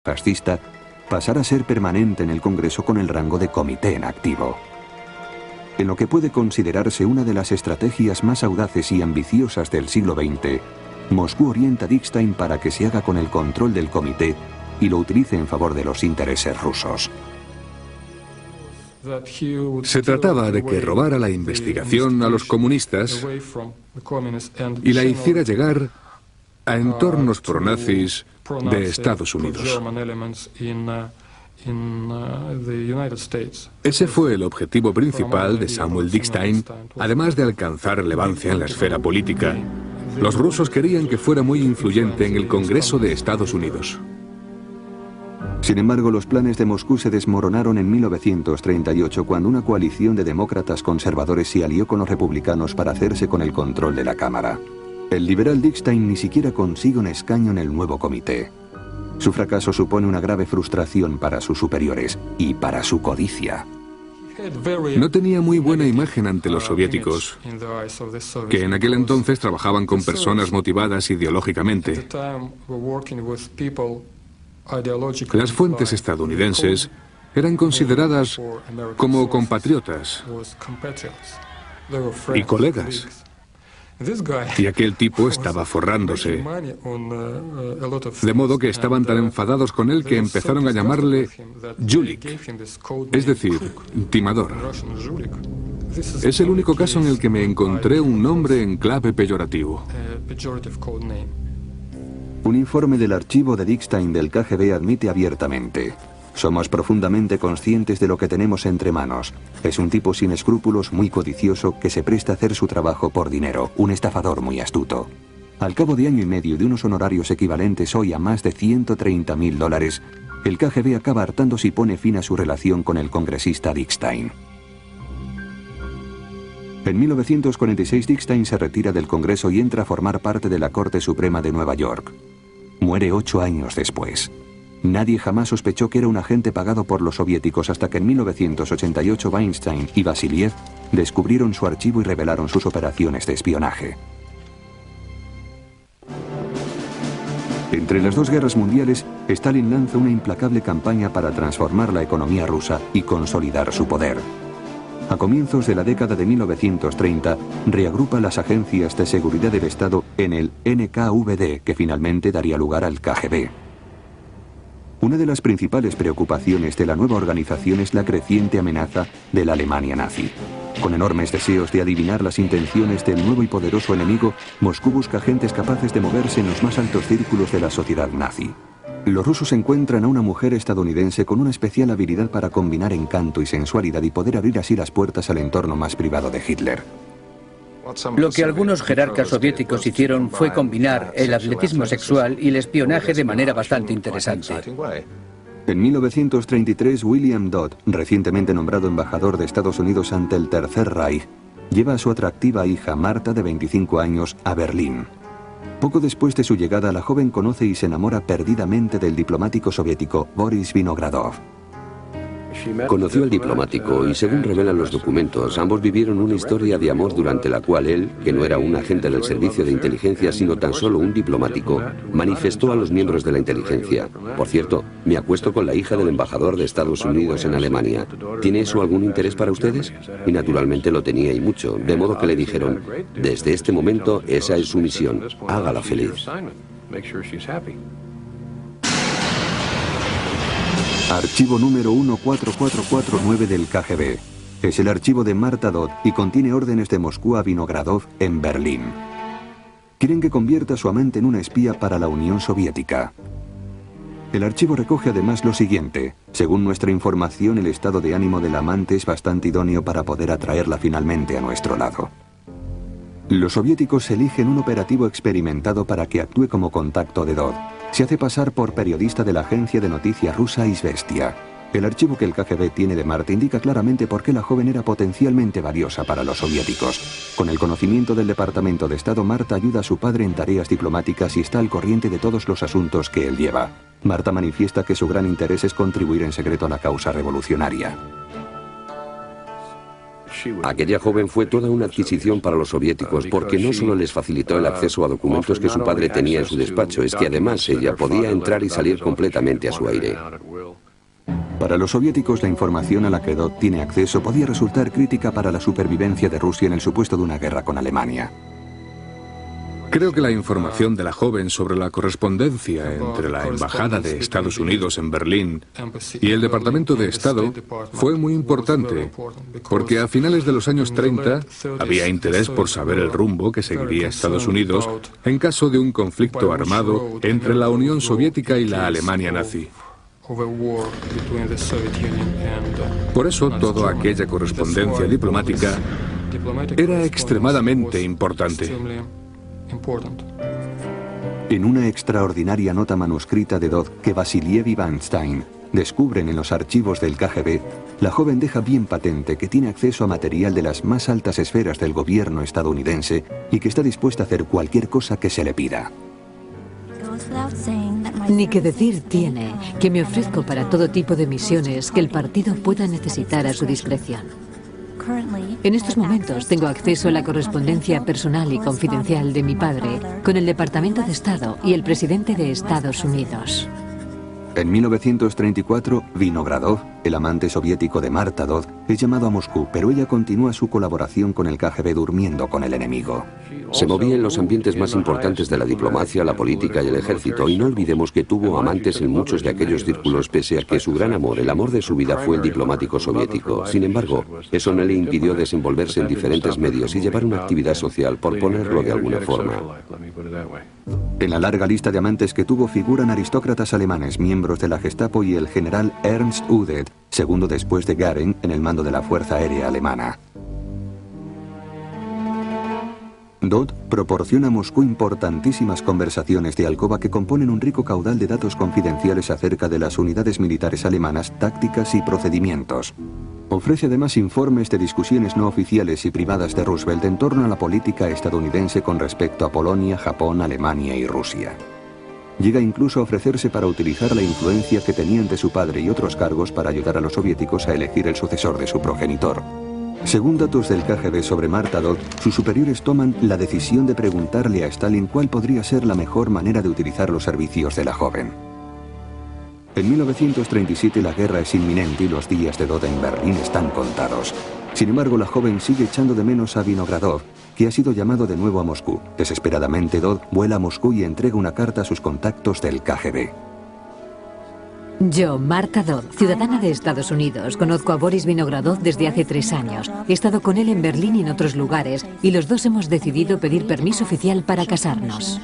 fascista, pasara a ser permanente en el Congreso con el rango de comité en activo. En lo que puede considerarse una de las estrategias más audaces y ambiciosas del siglo XX, Moscú orienta a Dickstein para que se haga con el control del comité y lo utilice en favor de los intereses rusos. Se trataba de que robara la investigación a los comunistas y la hiciera llegar a entornos pronazis de Estados Unidos. Ese fue el objetivo principal de Samuel Dickstein, además de alcanzar relevancia en la esfera política. Los rusos querían que fuera muy influyente en el Congreso de Estados Unidos. Sin embargo, los planes de Moscú se desmoronaron en 1938 cuando una coalición de demócratas conservadores se alió con los republicanos para hacerse con el control de la Cámara. El liberal Dickstein ni siquiera consigue un escaño en el nuevo comité. Su fracaso supone una grave frustración para sus superiores y para su codicia. No tenía muy buena imagen ante los soviéticos, que en aquel entonces trabajaban con personas motivadas ideológicamente. Las fuentes estadounidenses eran consideradas como compatriotas y colegas. Y aquel tipo estaba forrándose. De modo que estaban tan enfadados con él que empezaron a llamarle Yulik, es decir, timador. Es el único caso en el que me encontré un nombre en clave peyorativo. Un informe del archivo de Dickstein del KGB admite abiertamente: somos profundamente conscientes de lo que tenemos entre manos. Es un tipo sin escrúpulos, muy codicioso, que se presta a hacer su trabajo por dinero, un estafador muy astuto. Al cabo de año y medio y de unos honorarios equivalentes hoy a más de $130.000, el KGB acaba hartándose y pone fin a su relación con el congresista Dickstein. En 1946 Dickstein se retira del Congreso y entra a formar parte de la Corte Suprema de Nueva York. Muere 8 años después. Nadie jamás sospechó que era un agente pagado por los soviéticos hasta que en 1988 Weinstein y Vasiliev descubrieron su archivo y revelaron sus operaciones de espionaje. Entre las dos guerras mundiales, Stalin lanza una implacable campaña para transformar la economía rusa y consolidar su poder. A comienzos de la década de 1930, reagrupa las agencias de seguridad del Estado en el NKVD, que finalmente daría lugar al KGB. Una de las principales preocupaciones de la nueva organización es la creciente amenaza de la Alemania nazi. Con enormes deseos de adivinar las intenciones del nuevo y poderoso enemigo, Moscú busca agentes capaces de moverse en los más altos círculos de la sociedad nazi. Los rusos encuentran a una mujer estadounidense con una especial habilidad para combinar encanto y sensualidad y poder abrir así las puertas al entorno más privado de Hitler. Lo que algunos jerarcas soviéticos hicieron fue combinar el atletismo sexual y el espionaje de manera bastante interesante. En 1933, William Dodd, recientemente nombrado embajador de Estados Unidos ante el Tercer Reich, lleva a su atractiva hija Marta, de 25 años, a Berlín. Poco después de su llegada, la joven conoce y se enamora perdidamente del diplomático soviético Boris Vinogradov. Conoció al diplomático y, según revelan los documentos, ambos vivieron una historia de amor durante la cual él, que no era un agente del servicio de inteligencia sino tan solo un diplomático, manifestó a los miembros de la inteligencia: por cierto, me acuesto con la hija del embajador de Estados Unidos en Alemania. ¿Tiene eso algún interés para ustedes? Y naturalmente lo tenía, y mucho, de modo que le dijeron: desde este momento esa es su misión, hágala feliz. Archivo número 14449 del KGB. Es el archivo de Marta Dodd y contiene órdenes de Moscú a Vinogradov en Berlín. Quieren que convierta a su amante en una espía para la Unión Soviética. El archivo recoge además lo siguiente: según nuestra información, el estado de ánimo del amante es bastante idóneo para poder atraerla finalmente a nuestro lado. Los soviéticos eligen un operativo experimentado para que actúe como contacto de Dodd. Se hace pasar por periodista de la agencia de noticias rusa Izvestia. El archivo que el KGB tiene de Marta indica claramente por qué la joven era potencialmente valiosa para los soviéticos. Con el conocimiento del Departamento de Estado, Marta ayuda a su padre en tareas diplomáticas y está al corriente de todos los asuntos que él lleva. Marta manifiesta que su gran interés es contribuir en secreto a la causa revolucionaria. Aquella joven fue toda una adquisición para los soviéticos porque no solo les facilitó el acceso a documentos que su padre tenía en su despacho, es que además ella podía entrar y salir completamente a su aire. Para los soviéticos, la información a la que Dodd tiene acceso podía resultar crítica para la supervivencia de Rusia en el supuesto de una guerra con Alemania. Creo que la información de la joven sobre la correspondencia entre la Embajada de Estados Unidos en Berlín y el Departamento de Estado fue muy importante, porque a finales de los años 30 había interés por saber el rumbo que seguiría Estados Unidos en caso de un conflicto armado entre la Unión Soviética y la Alemania nazi. Por eso, toda aquella correspondencia diplomática era extremadamente importante. En una extraordinaria nota manuscrita de Dodd que Vasiliev y Weinstein descubren en los archivos del KGB, la joven deja bien patente que tiene acceso a material de las más altas esferas del gobierno estadounidense y que está dispuesta a hacer cualquier cosa que se le pida. Ni que decir tiene que me ofrezco para todo tipo de misiones que el partido pueda necesitar a su discreción. En estos momentos tengo acceso a la correspondencia personal y confidencial de mi padre con el Departamento de Estado y el presidente de Estados Unidos. En 1934, Vinogradov, el amante soviético de Marta Dodd, es llamado a Moscú, pero ella continúa su colaboración con el KGB durmiendo con el enemigo. Se movía en los ambientes más importantes de la diplomacia, la política y el ejército, y no olvidemos que tuvo amantes en muchos de aquellos círculos, pese a que su gran amor, el amor de su vida, fue el diplomático soviético. Sin embargo, eso no le impidió desenvolverse en diferentes medios y llevar una actividad social, por ponerlo de alguna forma. En la larga lista de amantes que tuvo figuran aristócratas alemanes, miembros de la Gestapo y el general Ernst Udet, segundo después de Göring en el mando de la Fuerza Aérea Alemana. Dodd proporciona a Moscú importantísimas conversaciones de alcoba que componen un rico caudal de datos confidenciales acerca de las unidades militares alemanas, tácticas y procedimientos. Ofrece además informes de discusiones no oficiales y privadas de Roosevelt en torno a la política estadounidense con respecto a Polonia, Japón, Alemania y Rusia. Llega incluso a ofrecerse para utilizar la influencia que tenía ante su padre y otros cargos para ayudar a los soviéticos a elegir el sucesor de su progenitor. Según datos del KGB sobre Marta Dodd, sus superiores toman la decisión de preguntarle a Stalin cuál podría ser la mejor manera de utilizar los servicios de la joven. En 1937 la guerra es inminente y los días de Dodd en Berlín están contados. Sin embargo, la joven sigue echando de menos a Vinogradov, que ha sido llamado de nuevo a Moscú. Desesperadamente, Dodd vuela a Moscú y entrega una carta a sus contactos del KGB. Yo, Marta Dodd, ciudadana de Estados Unidos, conozco a Boris Vinogradov desde hace 3 años. He estado con él en Berlín y en otros lugares, y los dos hemos decidido pedir permiso oficial para casarnos.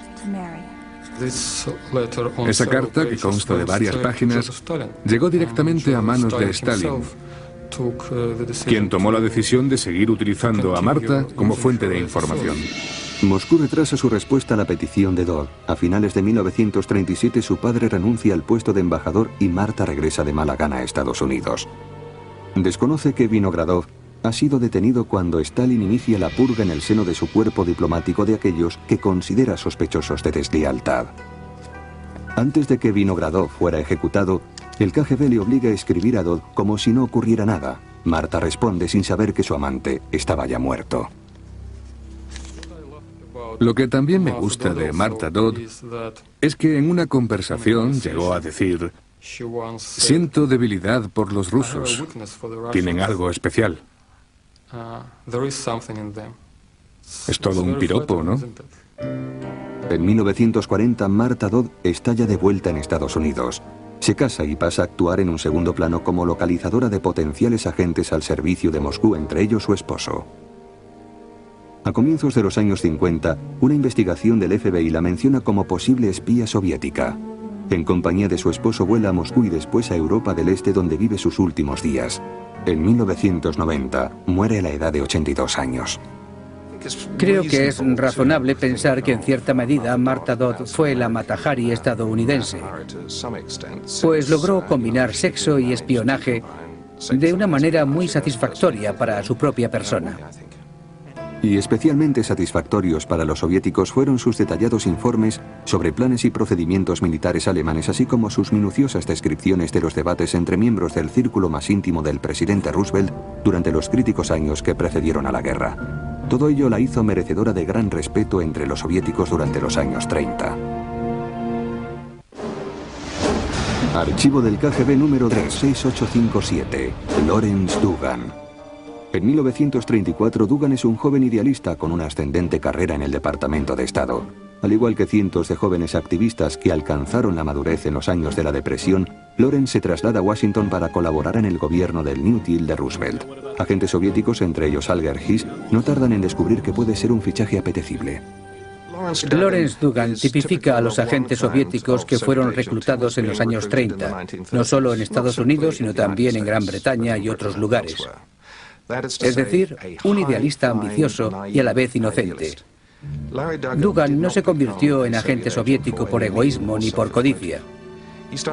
Esa carta, que consta de varias páginas, llegó directamente a manos de Stalin, quien tomó la decisión de seguir utilizando a Marta como fuente de información. Moscú retrasa su respuesta a la petición de Dodd. A finales de 1937 su padre renuncia al puesto de embajador y Marta regresa de mala gana a Estados Unidos. Desconoce que Vinogradov ha sido detenido cuando Stalin inicia la purga en el seno de su cuerpo diplomático de aquellos que considera sospechosos de deslealtad. Antes de que Vinogradov fuera ejecutado, el KGB le obliga a escribir a Dodd como si no ocurriera nada. Marta responde sin saber que su amante estaba ya muerto. Lo que también me gusta de Marta Dodd es que en una conversación llegó a decir: siento debilidad por los rusos, tienen algo especial. Es todo un piropo, ¿no? En 1940, Marta Dodd está ya de vuelta en Estados Unidos. Se casa y pasa a actuar en un segundo plano como localizadora de potenciales agentes al servicio de Moscú, entre ellos su esposo. A comienzos de los años 50, una investigación del FBI la menciona como posible espía soviética. En compañía de su esposo vuela a Moscú y después a Europa del Este, donde vive sus últimos días. En 1990, muere a la edad de 82 años. Creo que es razonable pensar que en cierta medida Marta Dodd fue la Mata Hari estadounidense, pues logró combinar sexo y espionaje de una manera muy satisfactoria para su propia persona. Y especialmente satisfactorios para los soviéticos fueron sus detallados informes sobre planes y procedimientos militares alemanes, así como sus minuciosas descripciones de los debates entre miembros del círculo más íntimo del presidente Roosevelt durante los críticos años que precedieron a la guerra. Todo ello la hizo merecedora de gran respeto entre los soviéticos durante los años 30. Archivo del KGB número 36857, Lawrence Dugan. En 1934, Dugan es un joven idealista con una ascendente carrera en el Departamento de Estado. Al igual que cientos de jóvenes activistas que alcanzaron la madurez en los años de la Depresión, Lawrence se traslada a Washington para colaborar en el gobierno del New Deal de Roosevelt. Agentes soviéticos, entre ellos Alger Hiss, no tardan en descubrir que puede ser un fichaje apetecible. Lawrence Dugan tipifica a los agentes soviéticos que fueron reclutados en los años 30, no solo en Estados Unidos, sino también en Gran Bretaña y otros lugares. Es decir, un idealista ambicioso y a la vez inocente. Dugan no se convirtió en agente soviético por egoísmo ni por codicia.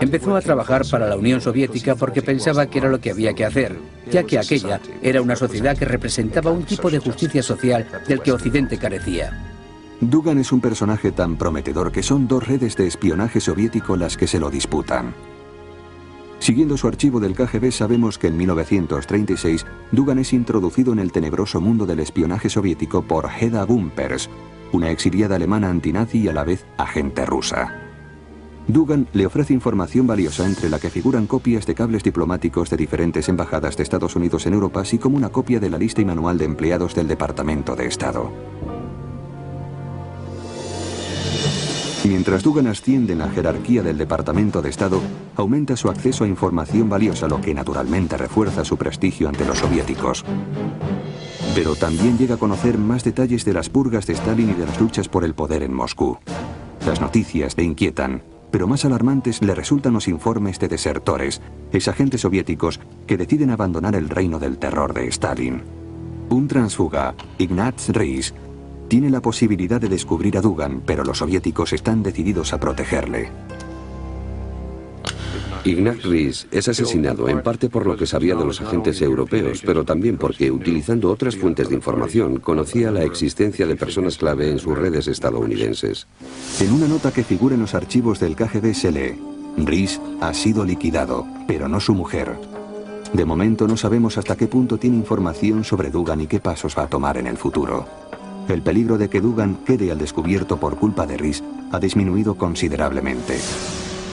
Empezó a trabajar para la Unión Soviética porque pensaba que era lo que había que hacer, ya que aquella era una sociedad que representaba un tipo de justicia social del que Occidente carecía. Dugan es un personaje tan prometedor que son dos redes de espionaje soviético las que se lo disputan. Siguiendo su archivo del KGB, sabemos que en 1936 Dugan es introducido en el tenebroso mundo del espionaje soviético por Hedda Bumpers, una exiliada alemana antinazi y a la vez agente rusa. Dugan le ofrece información valiosa, entre la que figuran copias de cables diplomáticos de diferentes embajadas de Estados Unidos en Europa, así como una copia de la lista y manual de empleados del Departamento de Estado. Mientras Dugan asciende en la jerarquía del Departamento de Estado, aumenta su acceso a información valiosa, lo que naturalmente refuerza su prestigio ante los soviéticos. Pero también llega a conocer más detalles de las purgas de Stalin y de las luchas por el poder en Moscú. Las noticias le inquietan, pero más alarmantes le resultan los informes de desertores, exagentes soviéticos que deciden abandonar el reino del terror de Stalin. Un transfuga, Ignaz Rys, tiene la posibilidad de descubrir a Dugan, pero los soviéticos están decididos a protegerle. Ignaz Rys es asesinado en parte por lo que sabía de los agentes europeos, pero también porque, utilizando otras fuentes de información, conocía la existencia de personas clave en sus redes estadounidenses. En una nota que figura en los archivos del KGB se lee: Rys ha sido liquidado, pero no su mujer. De momento no sabemos hasta qué punto tiene información sobre Dugan y qué pasos va a tomar en el futuro. El peligro de que Dugan quede al descubierto por culpa de Rys ha disminuido considerablemente.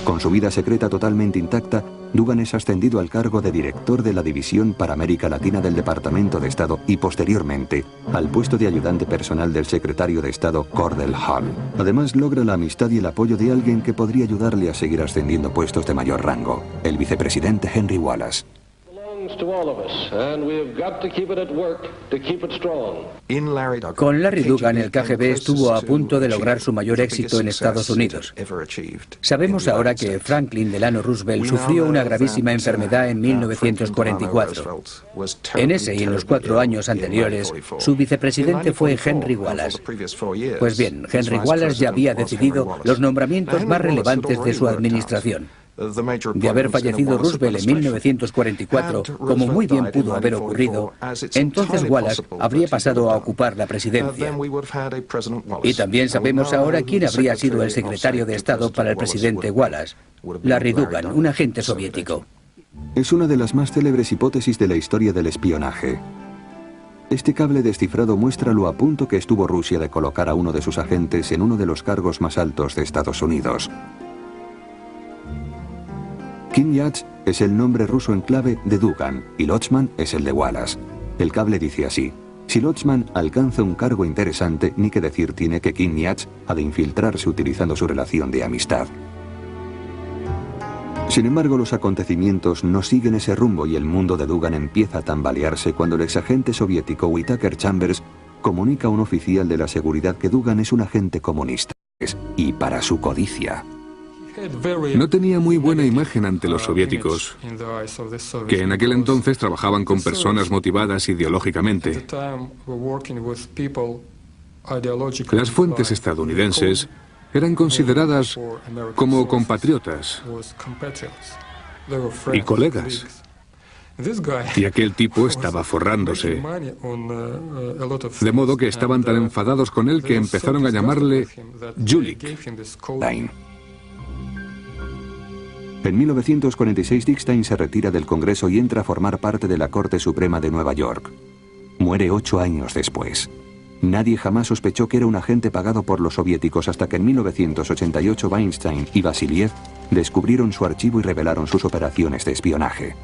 Con su vida secreta totalmente intacta, Dugan es ascendido al cargo de director de la División para América Latina del Departamento de Estado y posteriormente al puesto de ayudante personal del secretario de Estado Cordell Hull. Además logra la amistad y el apoyo de alguien que podría ayudarle a seguir ascendiendo puestos de mayor rango, el vicepresidente Henry Wallace. Con Larry Dugan, el KGB estuvo a punto de lograr su mayor éxito en Estados Unidos. Sabemos ahora que Franklin Delano Roosevelt sufrió una gravísima enfermedad en 1944. En ese y en los 4 años anteriores, su vicepresidente fue Henry Wallace. Pues bien, Henry Wallace ya había decidido los nombramientos más relevantes de su administración. De haber fallecido Roosevelt en 1944, como muy bien pudo haber ocurrido, entonces Wallace habría pasado a ocupar la presidencia. Y también sabemos ahora quién habría sido el secretario de Estado para el presidente Wallace: Larry Dugan, un agente soviético. Es una de las más célebres hipótesis de la historia del espionaje. Este cable descifrado muestra lo a punto que estuvo Rusia de colocar a uno de sus agentes en uno de los cargos más altos de Estados Unidos. Knyaz es el nombre ruso en clave de Dugan y Lochman es el de Wallace. El cable dice así: si Lochman alcanza un cargo interesante, ni que decir tiene que Knyaz ha de infiltrarse utilizando su relación de amistad. Sin embargo, los acontecimientos no siguen ese rumbo y el mundo de Dugan empieza a tambalearse cuando el exagente soviético Whittaker Chambers comunica a un oficial de la seguridad que Dugan es un agente comunista y para su codicia. No tenía muy buena imagen ante los soviéticos, que en aquel entonces trabajaban con personas motivadas ideológicamente. Las fuentes estadounidenses eran consideradas como compatriotas y colegas. Y aquel tipo estaba forrándose, de modo que estaban tan enfadados con él que empezaron a llamarle Julik. En 1946 Dickstein se retira del Congreso y entra a formar parte de la Corte Suprema de Nueva York. Muere 8 años después. Nadie jamás sospechó que era un agente pagado por los soviéticos hasta que en 1988 Weinstein y Vasiliev descubrieron su archivo y revelaron sus operaciones de espionaje.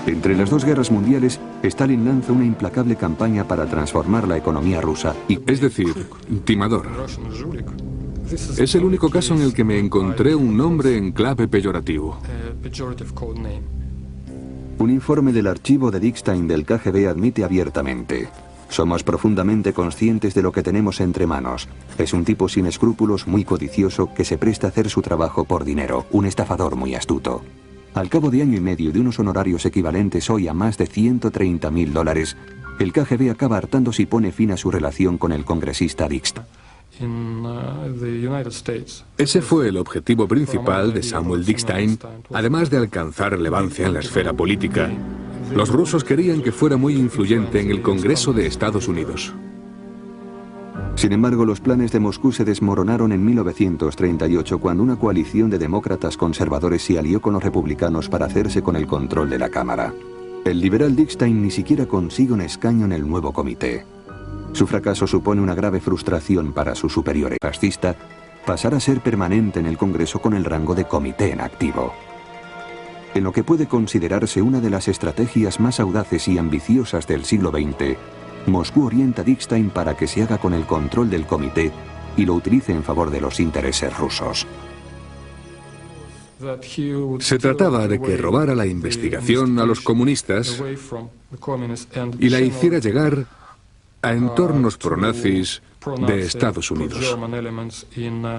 Entre las dos guerras mundiales, Stalin lanza una implacable campaña para transformar la economía rusa y... Es decir, timador. Es el único caso en el que me encontré un nombre en clave peyorativo. Un informe del archivo de Dickstein del KGB admite abiertamente: somos profundamente conscientes de lo que tenemos entre manos. Es un tipo sin escrúpulos, muy codicioso, que se presta a hacer su trabajo por dinero, un estafador muy astuto. Al cabo de año y medio de unos honorarios equivalentes hoy a más de $130.000, el KGB acaba hartándose y pone fin a su relación con el congresista Dickstein. Ese fue el objetivo principal de Samuel Dickstein, además de alcanzar relevancia en la esfera política. Los rusos querían que fuera muy influyente en el Congreso de Estados Unidos. Sin embargo, los planes de Moscú se desmoronaron en 1938 cuando una coalición de demócratas conservadores se alió con los republicanos para hacerse con el control de la Cámara. El liberal Dickstein ni siquiera consigue un escaño en el nuevo comité. Su fracaso supone una grave frustración para su superior fascista, pasar a ser permanente en el Congreso con el rango de comité en activo. En lo que puede considerarse una de las estrategias más audaces y ambiciosas del siglo XX, Moscú orienta a Dickstein para que se haga con el control del comité y lo utilice en favor de los intereses rusos. Se trataba de que robara la investigación a los comunistas y la hiciera llegar a entornos pronazis de Estados Unidos.